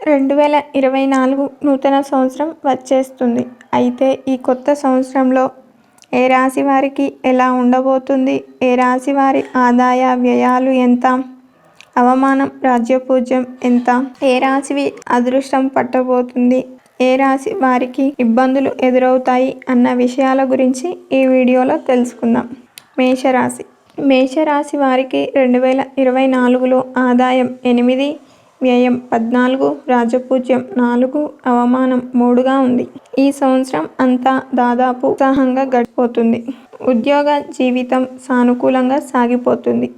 2024 నూతన సంవత్సరం వచ్చేస్తుంది. అయితే ఈ కొత్త సంవత్సరంలో ఏ రాశి వారికి ఎలా ఉండబోతుంది? ఏ రాశి వారి ఆదాయ వ్యయాలు ఎంత? అవమానం రాజ్యపూజ్యం ఎంత? ఏ రాశివి అదృష్టం పట్టబోతుంది? ఏ రాశి వారికి ఇబ్బందులు ఎదురవుతాయి అన్న విషయాల గురించి ఈ వీడియోలో తెలుసుకుందాం. మేషరాశి. మేషరాశి వారికి 2024లో ఆదాయం 8, వ్యయం 14, రాజపూజ్యం 4, అవమానం 3గా ఉంది. ఈ సంవత్సరం అంతా దాదాపు ఉత్సాహంగా గడిచిపోతుంది. ఉద్యోగ జీవితం సానుకూలంగా సాగిపోతుంది.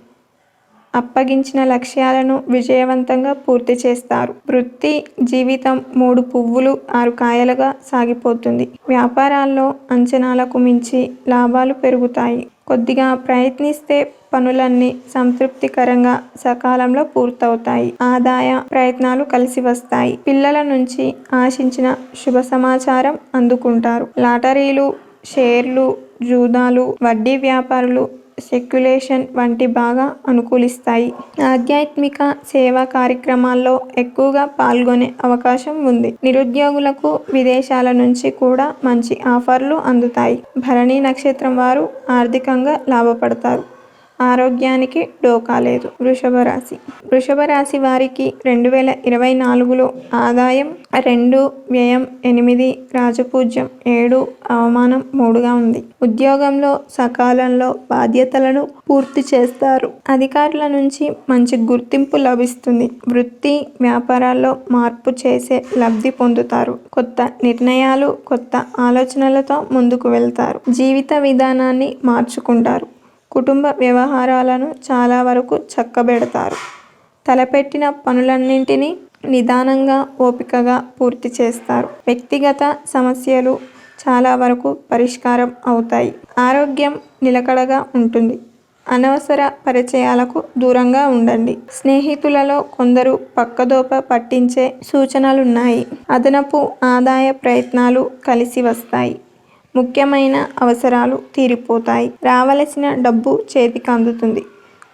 అప్పగించిన లక్ష్యాలను విజయవంతంగా పూర్తి చేస్తారు. వృత్తి జీవితం 3 పువ్వులు 6 కాయలుగా సాగిపోతుంది. వ్యాపారాల్లో అంచనాలకు మించి లాభాలు పెరుగుతాయి. కొద్దిగా ప్రయత్నిస్తే పనులన్నీ సంతృప్తికరంగా సకాలంలో పూర్తవుతాయి. ఆదాయ ప్రయత్నాలు కలిసి వస్తాయి. పిల్లల నుంచి ఆశించిన శుభ సమాచారం అందుకుంటారు. లాటరీలు, షేర్లు, జూదాలు, వడ్డీ వ్యాపారులు, స్పెక్యులేషన్ వంటి బాగా అనుకూలిస్తాయి. ఆధ్యాత్మిక సేవా కార్యక్రమాల్లో ఎక్కువగా పాల్గొనే అవకాశం ఉంది. నిరుద్యోగులకు విదేశాల నుంచి కూడా మంచి ఆఫర్లు అందుతాయి. భరణి నక్షత్రం వారు ఆర్థికంగా లాభపడతారు. ఆరోగ్యానికి డోకా లేదు. వృషభ రాశి. వృషభ రాశి వారికి 2024లో ఆదాయం 2, వ్యయం 8, రాజపూజ్యం 7, అవమానం 3గా ఉంది. ఉద్యోగంలో సకాలంలో బాధ్యతలను పూర్తి చేస్తారు. అధికారుల నుంచి మంచి గుర్తింపు లభిస్తుంది. వృత్తి వ్యాపారాల్లో మార్పు చేసే లబ్ధి పొందుతారు. కొత్త నిర్ణయాలు, కొత్త ఆలోచనలతో ముందుకు వెళ్తారు. జీవిత విధానాన్ని మార్చుకుంటారు. కుటుంబ వ్యవహారాలను చాలా వరకు చక్కబెడతారు. తలపెట్టిన పనులన్నింటినీ నిదానంగా, ఓపికగా పూర్తి చేస్తారు. వ్యక్తిగత సమస్యలు చాలా వరకు పరిష్కారం అవుతాయి. ఆరోగ్యం నిలకడగా ఉంటుంది. అనవసర పరిచయాలకు దూరంగా ఉండండి. స్నేహితులలో కొందరు పక్కదోవ పట్టించే సూచనలున్నాయి. అదనపు ఆదాయ ప్రయత్నాలు కలిసి వస్తాయి. ముఖ్యమైన అవసరాలు తీరిపోతాయి. రావలసిన డబ్బు చేతికి అందుతుంది.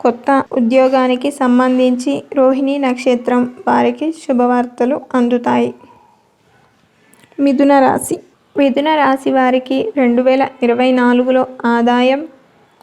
కొత్త ఉద్యోగానికి సంబంధించి రోహిణి నక్షత్రం వారికి శుభవార్తలు అందుతాయి. మిథున రాశి. మిథున రాశి వారికి 2024లో ఆదాయం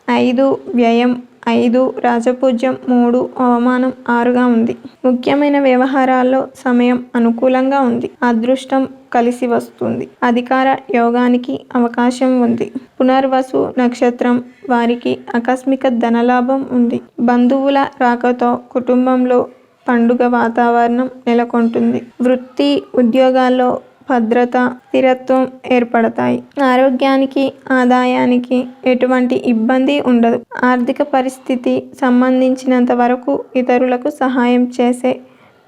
5, వ్యయం 5, రాజపూజ్యం 3, అవమానం 6గా ఉంది. ముఖ్యమైన వ్యవహారాల్లో సమయం అనుకూలంగా ఉంది. అదృష్టం కలిసి వస్తుంది. అధికార యోగానికి అవకాశం ఉంది. పునర్వసు నక్షత్రం వారికి ఆకస్మిక ధనలాభం ఉంది. బంధువుల రాకతో కుటుంబంలో పండుగ వాతావరణం నెలకొంటుంది. వృత్తి ఉద్యోగాల్లో భద్రత, స్థిరత్వం ఏర్పడతాయి. ఆరోగ్యానికి, ఆదాయానికి ఎటువంటి ఇబ్బంది ఉండదు. ఆర్థిక పరిస్థితి సంబంధించినంత వరకు ఇతరులకు సహాయం చేసే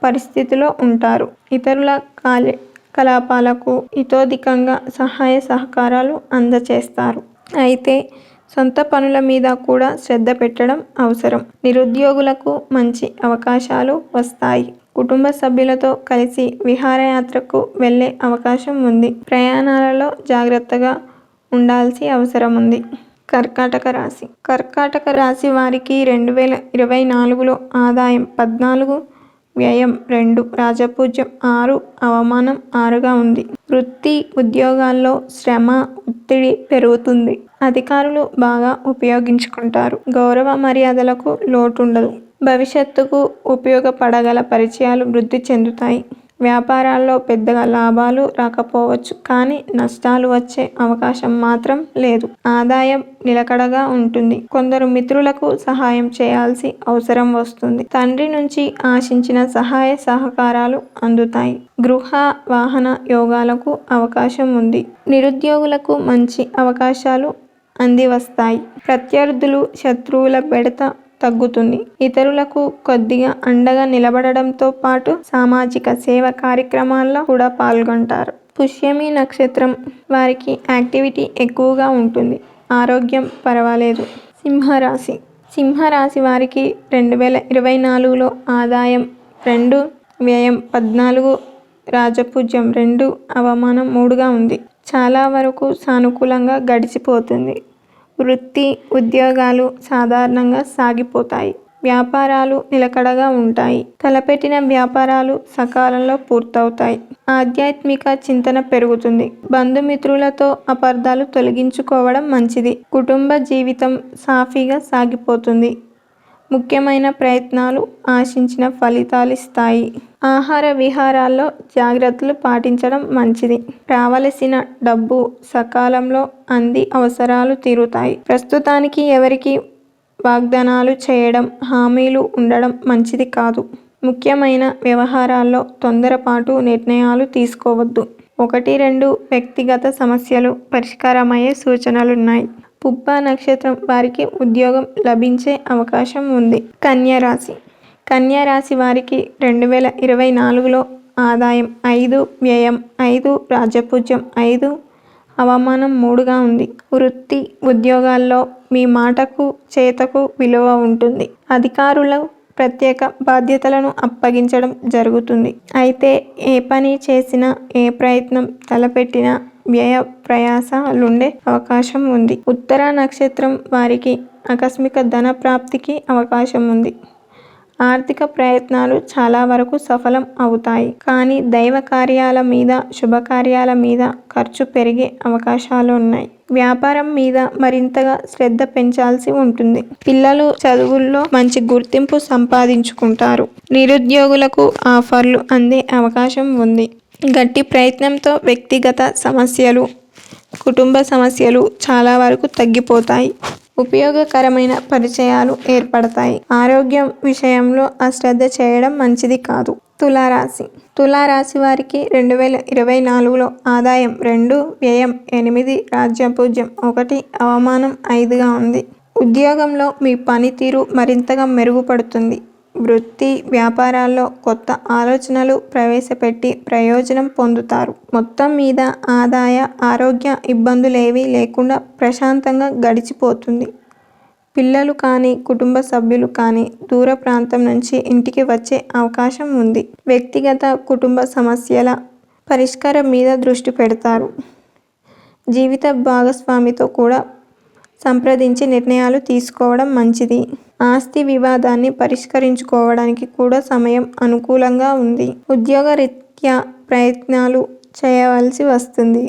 పరిస్థితిలో ఉంటారు. ఇతరుల కార్యకలాపాలకు ఇతోధికంగా సహాయ సహకారాలు అందచేస్తారు. అయితే సొంత పనుల మీద కూడా శ్రద్ధ పెట్టడం అవసరం. నిరుద్యోగులకు మంచి అవకాశాలు వస్తాయి. కుటుంబ సభ్యులతో కలిసి విహారయాత్రకు వెళ్లే అవకాశం ఉంది. ప్రయాణాలలో జాగ్రత్తగా ఉండాల్సి అవసరం ఉంది. కర్కాటక రాశి. కర్కాటక రాశి వారికి 2024లో ఆదాయం 14, వ్యయం 2, రాజపూజ్యం 6, అవమానం 6గా ఉంది. వృత్తి ఉద్యోగాల్లో శ్రమ, ఒత్తిడి పెరుగుతుంది. అధికారులు బాగా ఉపయోగించుకుంటారు. గౌరవ మర్యాదలకు లోటుండదు. భవిష్యత్తుకు ఉపయోగపడగల పరిచయాలు వృద్ధి చెందుతాయి. వ్యాపారాల్లో పెద్దగా లాభాలు రాకపోవచ్చు, కానీ నష్టాలు వచ్చే అవకాశం మాత్రం లేదు. ఆదాయం నిలకడగా ఉంటుంది. కొందరు మిత్రులకు సహాయం చేయాల్సి అవసరం వస్తుంది. తండ్రి నుంచి ఆశించిన సహాయ సహకారాలు అందుతాయి. గృహ వాహన యోగాలకు అవకాశం ఉంది. నిరుద్యోగులకు మంచి అవకాశాలు అంది వస్తాయి. ప్రత్యర్థులు, శత్రువుల బెడత తగ్గుతుంది. ఇతరులకు కొద్దిగా అండగా నిలబడడంతో పాటు సామాజిక సేవ కార్యక్రమాల్లో కూడా పాల్గొంటారు. పుష్యమి నక్షత్రం వారికి యాక్టివిటీ ఎక్కువగా ఉంటుంది. ఆరోగ్యం పర్వాలేదు. సింహరాశి. సింహరాశి వారికి 2024లో ఆదాయం 2, వ్యయం 14, రాజపూజ్యం 2, అవమానం 3గా ఉంది. చాలా వరకు సానుకూలంగా గడిచిపోతుంది. వృత్తి ఉద్యోగాలు సాధారణంగా సాగిపోతాయి. వ్యాపారాలు నిలకడగా ఉంటాయి. తలపెట్టిన వ్యాపారాలు సకాలంలో పూర్తవుతాయి. ఆధ్యాత్మిక చింతన పెరుగుతుంది. బంధుమిత్రులతో అపార్థాలు తొలగించుకోవడం మంచిది. కుటుంబ జీవితం సాఫీగా సాగిపోతుంది. ముఖ్యమైన ప్రయత్నాలు ఆశించిన ఫలితాలిస్తాయి. ఆహార విహారాల్లో జాగ్రత్తలు పాటించడం మంచిది. రావలసిన డబ్బు సకాలంలో అంది అవసరాలు తీరుతాయి. ప్రస్తుతానికి ఎవరికి వాగ్దానాలు చేయడం, హామీలు ఉండడం మంచిది కాదు. ముఖ్యమైన వ్యవహారాల్లో తొందరపాటు నిర్ణయాలు తీసుకోవద్దు. 1-2 వ్యక్తిగత సమస్యలు పరిష్కారమయ్యే సూచనలున్నాయి. పుబ్బ నక్షత్రం వారికి ఉద్యోగం లభించే అవకాశం ఉంది. కన్యారాశి. కన్యారాశి వారికి 2024లో ఆదాయం 5, వ్యయం 5, రాజ్యపూజ్యం 5, అవమానం 3గా ఉంది. వృత్తి, ఉద్యోగాల్లో మీ మాటకు, చేతకు విలువ ఉంటుంది. అధికారులు ప్రత్యేక బాధ్యతలను అప్పగించడం జరుగుతుంది. అయితే ఏ పని చేసినా, ఏ ప్రయత్నం తలపెట్టినా వ్యయ ప్రయాసాలుండే అవకాశం ఉంది. ఉత్తర నక్షత్రం వారికి ఆకస్మిక ధన ప్రాప్తికి అవకాశం ఉంది. ఆర్థిక ప్రయత్నాలు చాలా వరకు సఫలం అవుతాయి. కానీ దైవ కార్యాల మీద, శుభకార్యాల మీద ఖర్చు పెరిగే అవకాశాలున్నాయి. వ్యాపారం మీద మరింతగా శ్రద్ధ పెంచాల్సి ఉంటుంది. పిల్లలు చదువుల్లో మంచి గుర్తింపు సంపాదించుకుంటారు. నిరుద్యోగులకు ఆఫర్లు అందే అవకాశం ఉంది. గట్టి ప్రయత్నంతో వ్యక్తిగత సమస్యలు, కుటుంబ సమస్యలు చాలా వరకు తగ్గిపోతాయి. ఉపయోగకరమైన పరిచయాలు ఏర్పడతాయి. ఆరోగ్యం విషయంలో అశ్రద్ధ చేయడం మంచిది కాదు. తులారాశి. తులారాశి వారికి 2024లో ఆదాయం 2, వ్యయం 8, రాజ్యపూజ్యం 1, అవమానం 5గా ఉంది. ఉద్యోగంలో మీ పనితీరు మరింతగా మెరుగుపడుతుంది. వృత్తి, వ్యాపారాల్లో కొత్త ఆలోచనలు ప్రవేశపెట్టి ప్రయోజనం పొందుతారు. మొత్తం మీద ఆదాయ, ఆరోగ్య ఇబ్బందులేవీ లేకుండా ప్రశాంతంగా గడిచిపోతుంది. పిల్లలు కానీ, కుటుంబ సభ్యులు కానీ దూర ప్రాంతం నుంచి ఇంటికి వచ్చే అవకాశం ఉంది. వ్యక్తిగత, కుటుంబ సమస్యల పరిష్కారం మీద దృష్టి పెడతారు. జీవిత భాగస్వామితో కూడా సంప్రదించి నిర్ణయాలు తీసుకోవడం మంచిది. ఆస్తి వివాదాన్ని పరిష్కరించుకోవడానికి కూడా సమయం అనుకూలంగా ఉంది. ఉద్యోగరీత్యా ప్రయత్నాలు చేయవలసి వస్తుంది.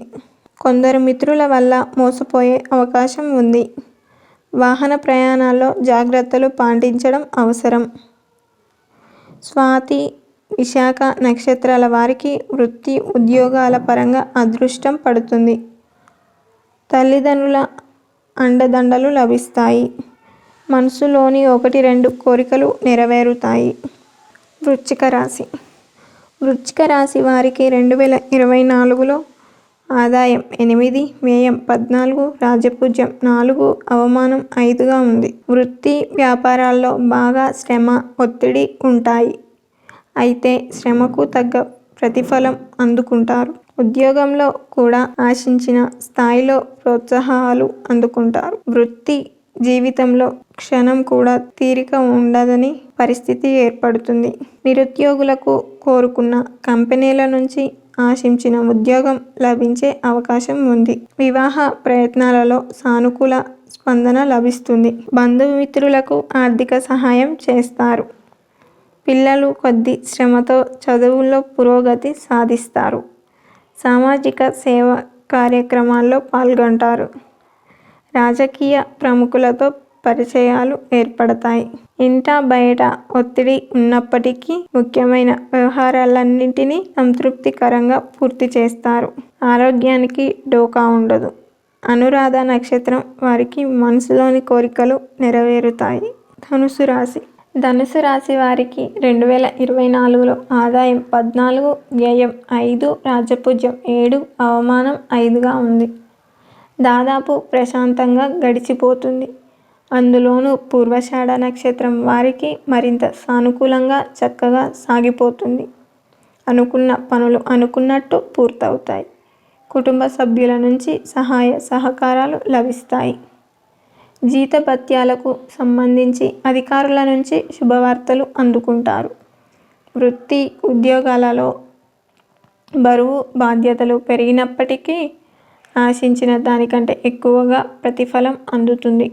కొందరు మిత్రుల వల్ల మోసపోయే అవకాశం ఉంది. వాహన ప్రయాణాల్లో జాగ్రత్తలు పాటించడం అవసరం. స్వాతి, విశాఖ నక్షత్రాల వారికి వృత్తి, ఉద్యోగాల పరంగా అదృష్టం పడుతుంది. తల్లిదండ్రుల అండదండలు లభిస్తాయి. మనసులోని 1-2 కోరికలు నెరవేరుతాయి. వృశ్చిక రాశి. వృశ్చిక రాశి వారికి 2024లో ఆదాయం 8, వ్యయం 14, రాజ్యపూజ్యం 4, అవమానం 5గా ఉంది. వృత్తి, వ్యాపారాల్లో బాగా శ్రమ, ఒత్తిడి ఉంటాయి. అయితే శ్రమకు తగ్గ ప్రతిఫలం అందుకుంటారు. ఉద్యోగంలో కూడా ఆశించిన స్థాయిలో ప్రోత్సాహాలు అందుకుంటారు. వృత్తి జీవితంలో క్షణం కూడా తీరిక ఉండదని పరిస్థితి ఏర్పడుతుంది. నిరుద్యోగులకు కోరుకున్న కంపెనీల నుంచి ఆశించిన ఉద్యోగం లభించే అవకాశం ఉంది. వివాహ ప్రయత్నాలలో సానుకూల స్పందన లభిస్తుంది. బంధుమిత్రులకు ఆర్థిక సహాయం చేస్తారు. పిల్లలు కొద్ది శ్రమతో చదువుల్లో పురోగతి సాధిస్తారు. సామాజిక సేవ కార్యక్రమాల్లో పాల్గొంటారు. రాజకీయ ప్రముఖులతో పరిచయాలు ఏర్పడతాయి. ఇంట బయట ఒత్తిడి ఉన్నప్పటికీ ముఖ్యమైన వ్యవహారాలన్నింటినీ సంతృప్తికరంగా పూర్తి చేస్తారు. ఆరోగ్యానికి డోకా ఉండదు. అనురాధ నక్షత్రం వారికి మనసులోని కోరికలు నెరవేరుతాయి. ధనుసు రాశి. ధనుసు రాశి వారికి 2024లో ఆదాయం 14, వ్యయం 5, రాజ్యపూజ్యం 7, అవమానం 5గా ఉంది. దాదాపు ప్రశాంతంగా గడిచిపోతుంది. అందులోనూ పూర్వాషాఢ నక్షత్రం వారికి మరింత సానుకూలంగా, చక్కగా సాగిపోతుంది. అనుకున్న పనులు అనుకున్నట్టు పూర్తవుతాయి. కుటుంబ సభ్యుల నుంచి సహాయ సహకారాలు లభిస్తాయి. జీతభత్యాలకు సంబంధించి అధికారుల నుంచి శుభవార్తలు అందుకుంటారు. వృత్తి, ఉద్యోగాలలో బరువు, బాధ్యతలు పెరిగినప్పటికీ ఆశించిన దానికంటే ఎక్కువగా ప్రతిఫలం అందుతుంది.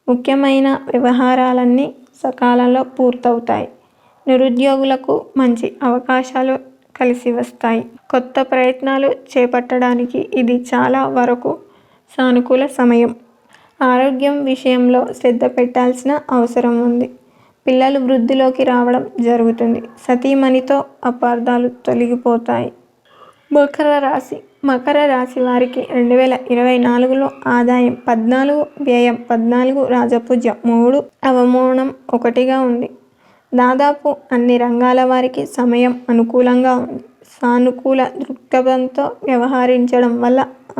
ముఖ్యమైన వ్యవహారాలన్నీ సకాలంలో పూర్తవుతాయి. నిరుద్యోగులకు మంచి అవకాశాలు కలిసి వస్తాయి. కొత్త ప్రయత్నాలు చేపట్టడానికి ఇది చాలా వరకు సానుకూల సమయం. ఆరోగ్యం విషయంలో శ్రద్ధ పెట్టాల్సిన అవసరం ఉంది. పిల్లలు వృద్ధిలోకి రావడం జరుగుతుంది. సతీమణితో అపార్థాలు తొలగిపోతాయి. మకర రాశి వారికి 2024లో ఆదాయం 14, వ్యయం 14, రాజపూజ్యం 3, అవమానం 1గా ఉంది. దాదాపు అన్ని రంగాల వారికి సమయం అనుకూలంగా ఉంది. సానుకూల దృక్పథంతో వ్యవహరించడం వల్ల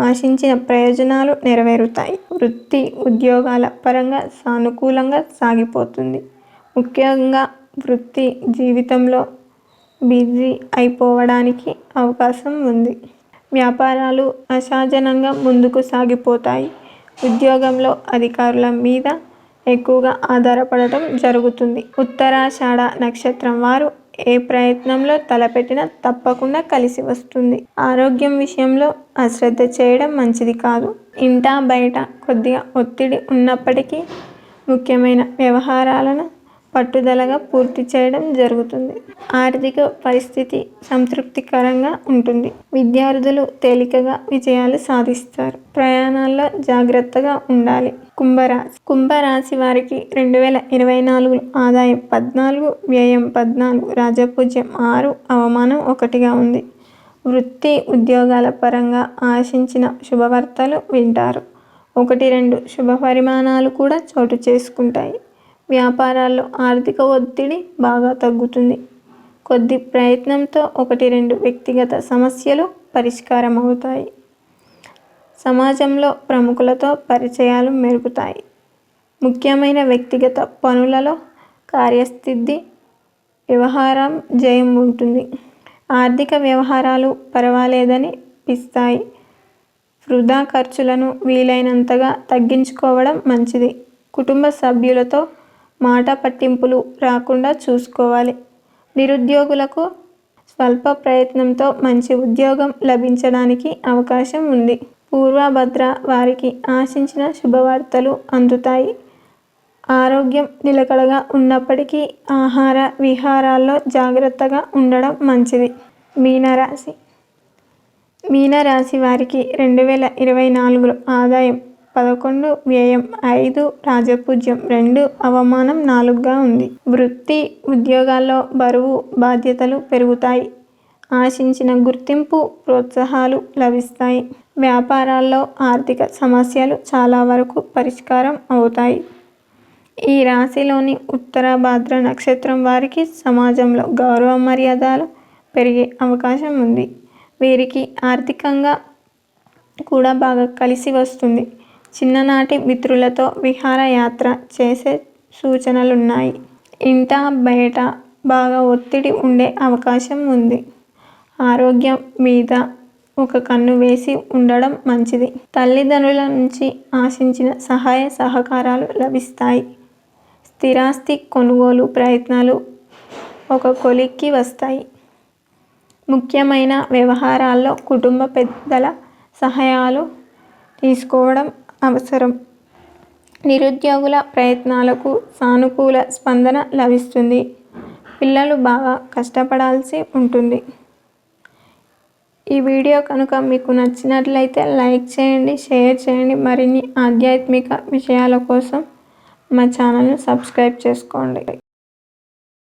ఆశించిన ప్రయోజనాలు నెరవేరుతాయి. వృత్తి ఉద్యోగాల పరంగా సానుకూలంగా సాగిపోతుంది. ముఖ్యంగా వృత్తి జీవితంలో బిజీ అయిపోవడానికి అవకాశం ఉంది. వ్యాపారాలు అసహజంగా ముందుకు సాగిపోతాయి. ఉద్యోగంలో అధికారుల మీద ఎక్కువగా ఆధారపడటం జరుగుతుంది. ఉత్తరాషాఢ నక్షత్రం వారు ఏ ప్రయత్నంలో తలపెట్టినా తప్పకుండా కలిసి వస్తుంది. ఆరోగ్యం విషయంలో అశ్రద్ధ చేయడం మంచిది కాదు. ఇంటా బయట కొద్దిగా ఒత్తిడి ఉన్నప్పటికీ ముఖ్యమైన వ్యవహారాలను పట్టుదలగా పూర్తి చేయడం జరుగుతుంది. ఆర్థిక పరిస్థితి సంతృప్తికరంగా ఉంటుంది. విద్యార్థులు తేలికగా విజయాలు సాధిస్తారు. ప్రయాణాల్లో జాగ్రత్తగా ఉండాలి. కుంభరాశి వారికి 2024 ఆదాయం 14, వ్యయం 14, రాజపూజ్యం 6, అవమానం 1గా ఉంది. వృత్తి ఉద్యోగాల పరంగా ఆశించిన శుభవార్తలు వింటారు. 1-2 శుభ పరిమాణాలు కూడా చోటు చేసుకుంటాయి. వ్యాపారాల్లో ఆర్థిక ఒత్తిడి బాగా తగ్గుతుంది. కొద్ది ప్రయత్నంతో 1-2 వ్యక్తిగత సమస్యలు పరిష్కారం అవుతాయి. సమాజంలో ప్రముఖులతో పరిచయాలు మెరుగుతాయి. ముఖ్యమైన వ్యక్తిగత పనులలో కార్యసిద్ధి, వ్యవహారం జయం ఉంటుంది. ఆర్థిక వ్యవహారాలు పర్వాలేదని పిస్తాయి. వృధా ఖర్చులను వీలైనంతగా తగ్గించుకోవడం మంచిది. కుటుంబ సభ్యులతో మాట పట్టింపులు రాకుండా చూసుకోవాలి. నిరుద్యోగులకు స్వల్ప ప్రయత్నంతో మంచి ఉద్యోగం లభించడానికి అవకాశం ఉంది. పూర్వభద్ర వారికి ఆశించిన శుభవార్తలు అందుతాయి. ఆరోగ్యం నిలకడగా ఉన్నప్పటికీ ఆహార విహారాల్లో జాగ్రత్తగా ఉండడం మంచిది. మీనరాశి వారికి 2024 ఆదాయం 11, వ్యయం 5, రాజపూజ్యం 2, అవమానం 4గా ఉంది. వృత్తి ఉద్యోగాల్లో బరువు బాధ్యతలు పెరుగుతాయి. ఆశించిన గుర్తింపు ప్రోత్సాహాలు లభిస్తాయి. వ్యాపారాల్లో ఆర్థిక సమస్యలు చాలా వరకు పరిష్కారం అవుతాయి. ఈ రాశిలోని ఉత్తరాభాద్ర నక్షత్రం వారికి సమాజంలో గౌరవ మర్యాదలు పెరిగే అవకాశం ఉంది. వీరికి ఆర్థికంగా కూడా బాగా కలిసి వస్తుంది. చిన్ననాటి మిత్రులతో విహారయాత్ర చేసే సూచనలున్నాయి. ఇంటా బయట బాగా ఒత్తిడి ఉండే అవకాశం ఉంది. ఆరోగ్యం మీద ఒక కన్ను వేసి ఉండడం మంచిది. తల్లిదండ్రుల నుంచి ఆశించిన సహాయ సహకారాలు లభిస్తాయి. స్థిరాస్తి కొనుగోలు ప్రయత్నాలు ఒక కొలిక్కి వస్తాయి. ముఖ్యమైన వ్యవహారాల్లో కుటుంబ పెద్దల సహాయాలు తీసుకోవడం అవసరం. నిరుద్యోగుల ప్రయత్నాలకు సానుకూల స్పందన లభిస్తుంది. పిల్లలు బాగా కష్టపడాల్సి ఉంటుంది. ఈ వీడియో కనుక మీకు నచ్చినట్లయితే లైక్ చేయండి, షేర్ చేయండి. మరిన్ని ఆధ్యాత్మిక విషయాల కోసం మా ఛానల్ను సబ్స్క్రైబ్ చేసుకోండి.